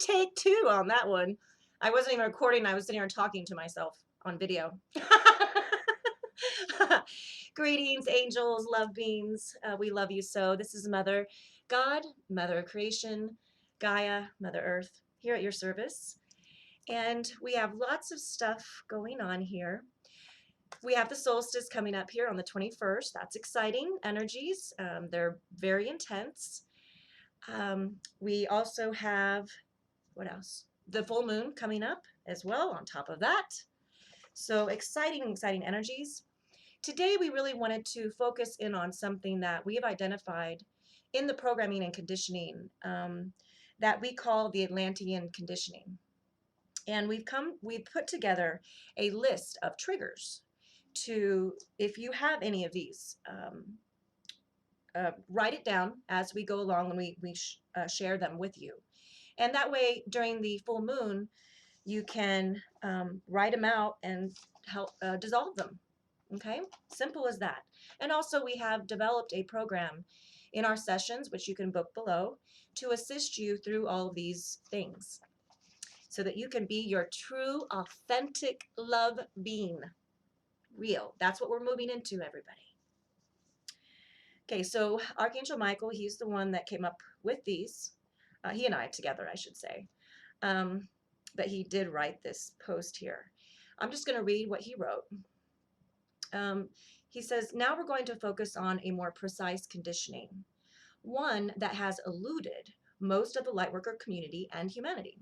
Take two on that one. I wasn't even recording. I was sitting here talking to myself on video. Greetings, angels, love beings. We love you so. This is Mother God, Mother of Creation, Gaia, Mother Earth, here at your service. And we have lots of stuff going on here. We have the solstice coming up here on the 21st. That's exciting energies. They're very intense. We also have, what else? The full moon coming up as well on top of that. So exciting, exciting energies. Today we really wanted to focus in on something that we have identified in the programming and conditioning that we call the Atlantean conditioning. And we've put together a list of triggers to, if you have any of these, write it down as we go along when we share them with you. And that way, during the full moon, you can write them out and help dissolve them. Okay, simple as that. And also, we have developed a program in our sessions, which you can book below, to assist you through all of these things so that you can be your true, authentic love being. Real. That's what we're moving into, everybody. Okay, so Archangel Michael, he's the one that came up with these. He and I together, I should say. But he did write this post here. I'm just going to read what he wrote. He says, now we're going to focus on a more precise conditioning, one that has eluded most of the lightworker community and humanity.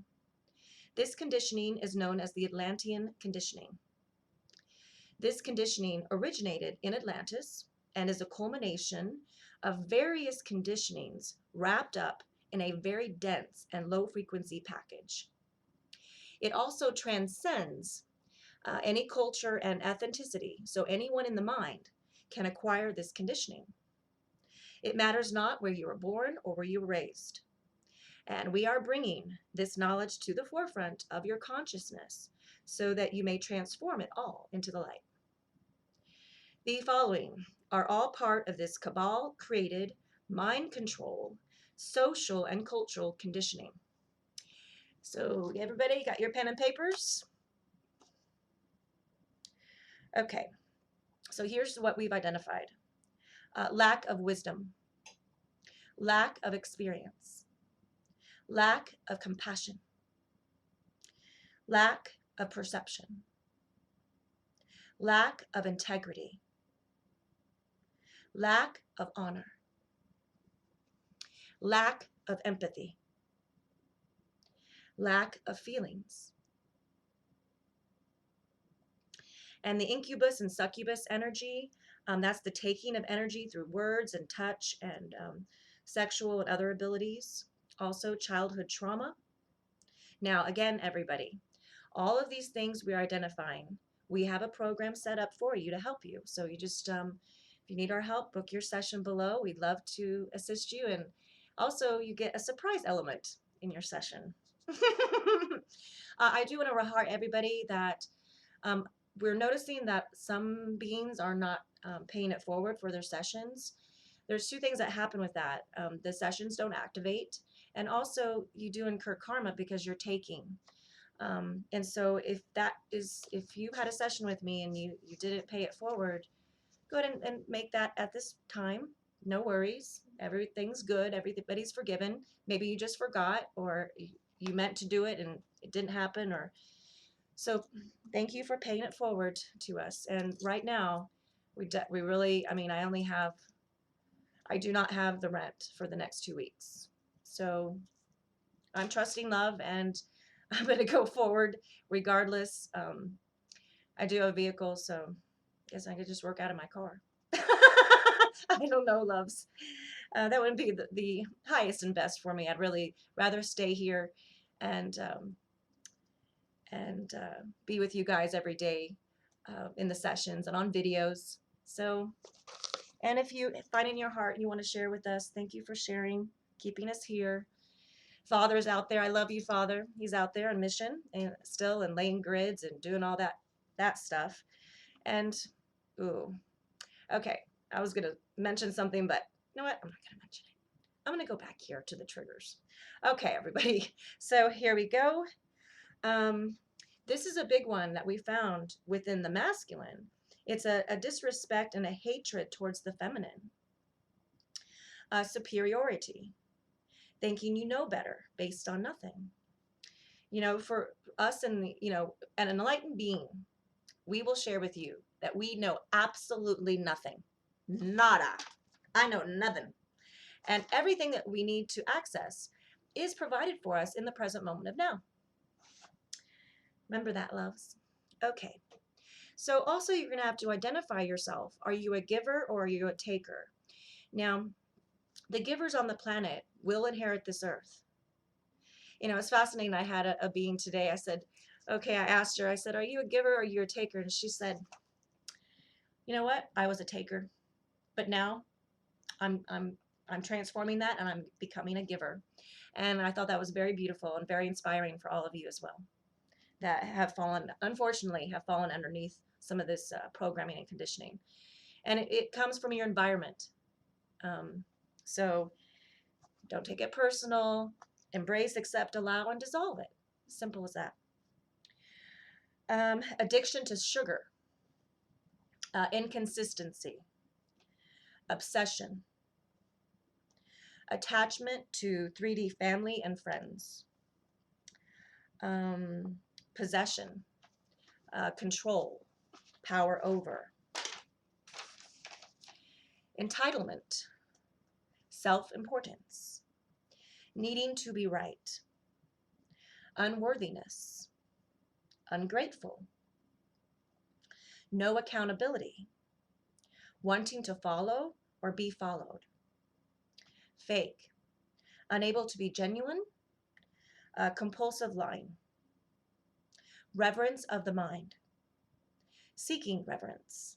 This conditioning is known as the Atlantean conditioning. This conditioning originated in Atlantis and is a culmination of various conditionings wrapped up in a very dense and low frequency package. It also transcends any culture and ethnicity, so anyone in the mind can acquire this conditioning. It matters not where you were born or where you were raised. And we are bringing this knowledge to the forefront of your consciousness so that you may transform it all into the light. The following are all part of this cabal created mind control, social and cultural conditioning. So everybody got your pen and papers? Okay, so here's what we've identified. Lack of wisdom, lack of experience, lack of compassion, lack of perception, lack of integrity, lack of honor, lack of empathy, lack of feelings. And the incubus and succubus energy, that's the taking of energy through words and touch and sexual and other abilities. Also childhood trauma. Now, again, everybody, all of these things we are identifying, we have a program set up for you to help you. So you just, if you need our help, book your session below. We'd love to assist you. And also you get a surprise element in your session. I do want to heart everybody that we're noticing that some beings are not paying it forward for their sessions. There's two things that happen with that. The sessions don't activate, and also you do incur karma because you're taking. And so if you had a session with me and you didn't pay it forward, go ahead and make that at this time. No worries. Everything's good. Everybody's forgiven. Maybe you just forgot, or you meant to do it and it didn't happen, or so thank you for paying it forward to us. And right now, we really, I mean, I do not have the rent for the next 2 weeks. So I'm trusting love and I'm going to go forward regardless. I do have a vehicle, so I guess I could just work out of my car. I don't know, loves. That wouldn't be the highest and best for me. I'd really rather stay here and be with you guys every day in the sessions and on videos. So, and if you find in your heart you want to share with us, thank you for sharing, keeping us here. Father's out there. I love you, Father. He's out there on mission and still and laying grids and doing all that stuff. And, ooh, okay, I was going to mention something, but you know what? I'm not going to mention it. I'm going to go back here to the triggers. Okay, everybody. So here we go. This is a big one that we found within the masculine. It's a disrespect and a hatred towards the feminine. Superiority, thinking you know better based on nothing. You know, for us and, you know, an enlightened being, we will share with you that we know absolutely nothing. Nada. I know nothing. And everything that we need to access is provided for us in the present moment of now. Remember that, loves? Okay. So also you're going to have to identify yourself. Are you a giver or are you a taker? Now, the givers on the planet will inherit this earth. You know, it's fascinating. I had a being today. I said, okay, I asked her, I said, are you a giver or are you a taker? And she said, you know what? I was a taker, but now I'm transforming that and I'm becoming a giver. And I thought that was very beautiful and very inspiring for all of you as well that have fallen, unfortunately, have fallen underneath some of this programming and conditioning. And it comes from your environment. So don't take it personal. Embrace, accept, allow, and dissolve it. Simple as that. Addiction to sugar, inconsistency, obsession, attachment to 3D family and friends, possession, control, power over, entitlement, self-importance, needing to be right, unworthiness, ungrateful, no accountability, wanting to follow or be followed, fake, unable to be genuine, compulsive lying, reverence of the mind, seeking reverence,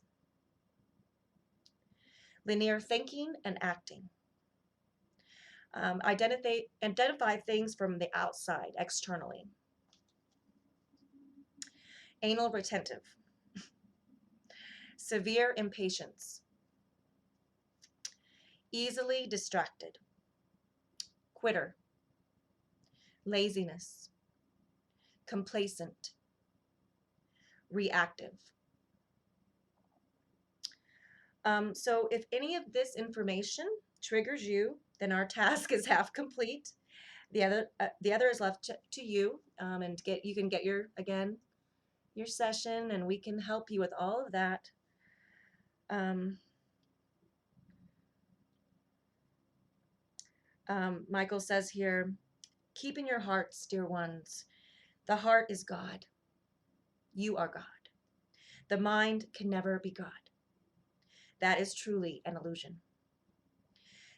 linear thinking and acting, identify things from the outside, externally, anal retentive, severe impatience, easily distracted, quitter, laziness, complacent, reactive. So if any of this information triggers you, then our task is half complete. The other is left to you, and you can get your session, and we can help you with all of that. Michael says here, keep in your hearts, dear ones. The heart is God. You are God. The mind can never be God. That is truly an illusion.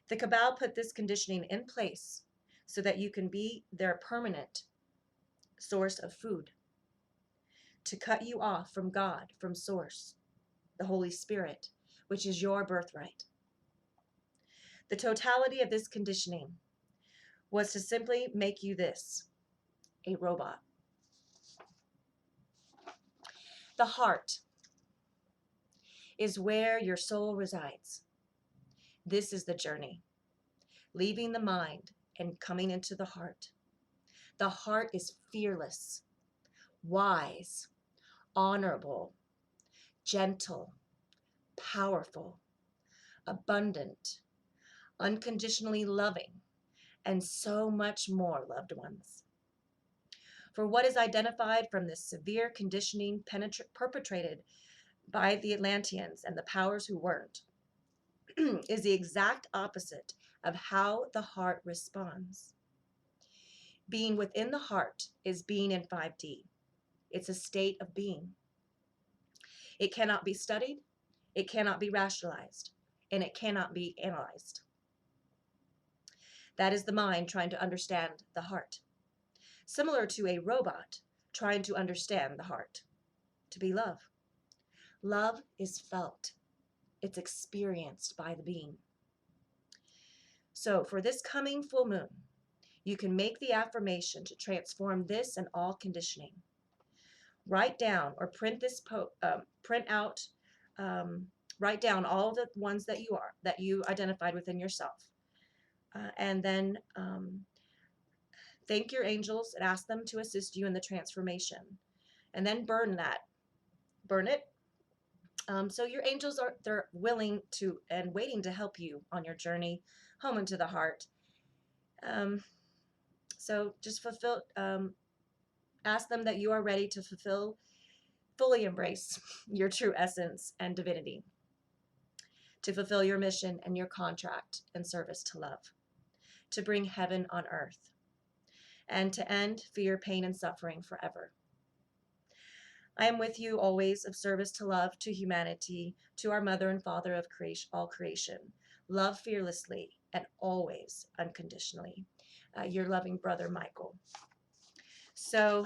The Cabal put this conditioning in place so that you can be their permanent source of food, to cut you off from God, from Source, the Holy Spirit, which is your birthright. The totality of this conditioning was to simply make you this, a robot. The heart is where your soul resides. This is the journey, leaving the mind and coming into the heart. The heart is fearless, wise, honorable, gentle, powerful, abundant, unconditionally loving, and so much more, loved ones. For what is identified from this severe conditioning perpetrated by the Atlanteans and the powers who weren't is the exact opposite of how the heart responds. Being within the heart is being in 5D. It's a state of being. It cannot be studied, it cannot be rationalized, and it cannot be analyzed. That is the mind trying to understand the heart. Similar to a robot trying to understand the heart. To be love. Love is felt. It's experienced by the being. So for this coming full moon, you can make the affirmation to transform this and all conditioning. Write down or print this print out. Write down all the ones that you identified within yourself. And then thank your angels and ask them to assist you in the transformation. And then burn it. So your angels they're willing to and waiting to help you on your journey home into the heart. So just ask them that you are ready to fully embrace your true essence and divinity, to fulfill your mission and your contract and service to love, to bring heaven on earth, and to end fear, pain, and suffering forever. I am with you always, of service to love, to humanity, to our Mother and Father of all creation. Love fearlessly and always unconditionally. Your loving brother, Michael. So,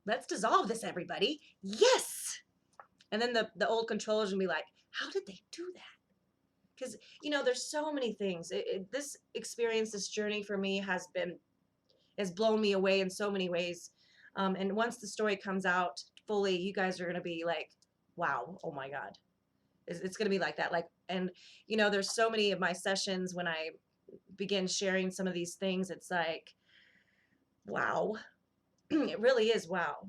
let's dissolve this, everybody. Yes! And then the old controllers will be like, how did they do that? Because, there's so many things. This experience, this journey for me has blown me away in so many ways. And once the story comes out fully, you guys are going to be like, wow, oh my God. It's going to be like that. And there's so many of my sessions when I begin sharing some of these things, it's like, wow, it really is wow.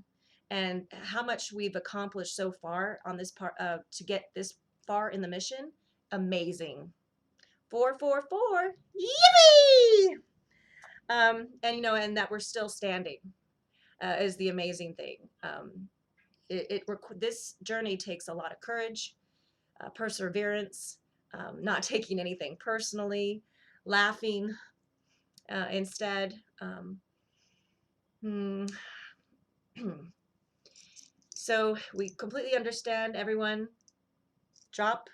And how much we've accomplished so far on this part to get this far in the mission. Amazing. 444. Yippee! And that we're still standing is the amazing thing. This journey takes a lot of courage, perseverance, not taking anything personally, laughing instead. So we completely understand, everyone. Drop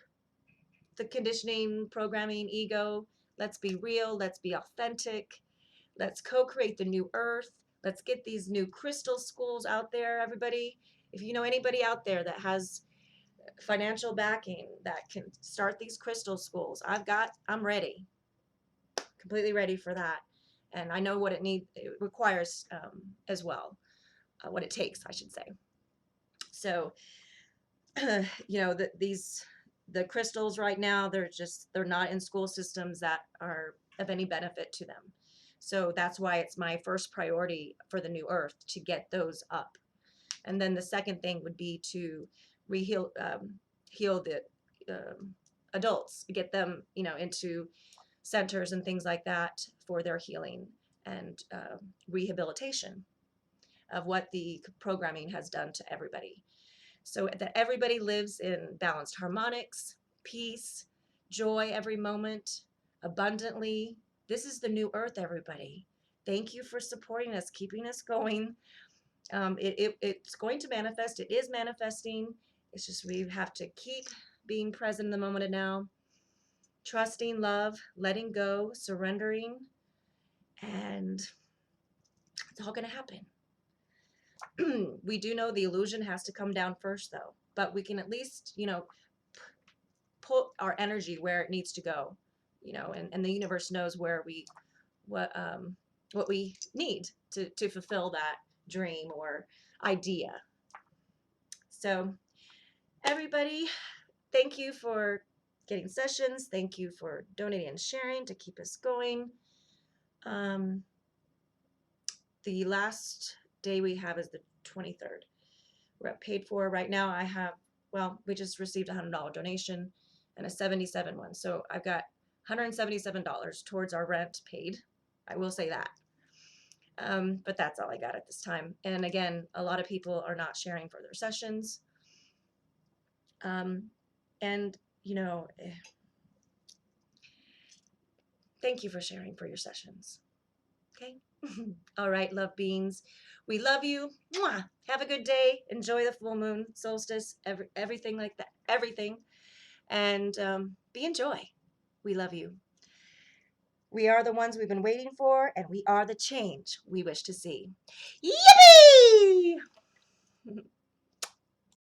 the conditioning, programming, ego. Let's be real. Let's be authentic. Let's co-create the new earth. Let's get these new crystal schools out there, everybody. If you know anybody out there that has financial backing that can start these crystal schools, I'm ready. Completely ready for that. And I know what it requires as well. What it takes, I should say. So, the crystals right now, they're not in school systems that are of any benefit to them. So that's why it's my first priority for the new earth to get those up. And then the second thing would be to heal the adults, get them, into centers and things like that for their healing and rehabilitation of what the programming has done to everybody. So that everybody lives in balanced harmonics, peace, joy every moment, abundantly. This is the new earth, everybody. Thank you for supporting us, keeping us going. It's going to manifest. It is manifesting. It's just we have to keep being present in the moment of now, trusting, love, letting go, surrendering, and it's all going to happen. We do know the illusion has to come down first, though, but we can at least, put our energy where it needs to go, and the universe knows what we need to fulfill that dream or idea. So everybody, thank you for getting sessions. Thank you for donating and sharing to keep us going. The last day we have is the 23rd. We're at paid for right now. We just received a $100 donation and a $77 one. So I've got $177 towards our rent paid. I will say that. But that's all I got at this time. And again, a lot of people are not sharing for their sessions. Thank you for sharing for your sessions. Okay. All right, love beings. We love you. Mwah! Have a good day. Enjoy the full moon, solstice, everything like that. Everything. And be in joy. We love you. We are the ones we've been waiting for, and we are the change we wish to see. Yippee!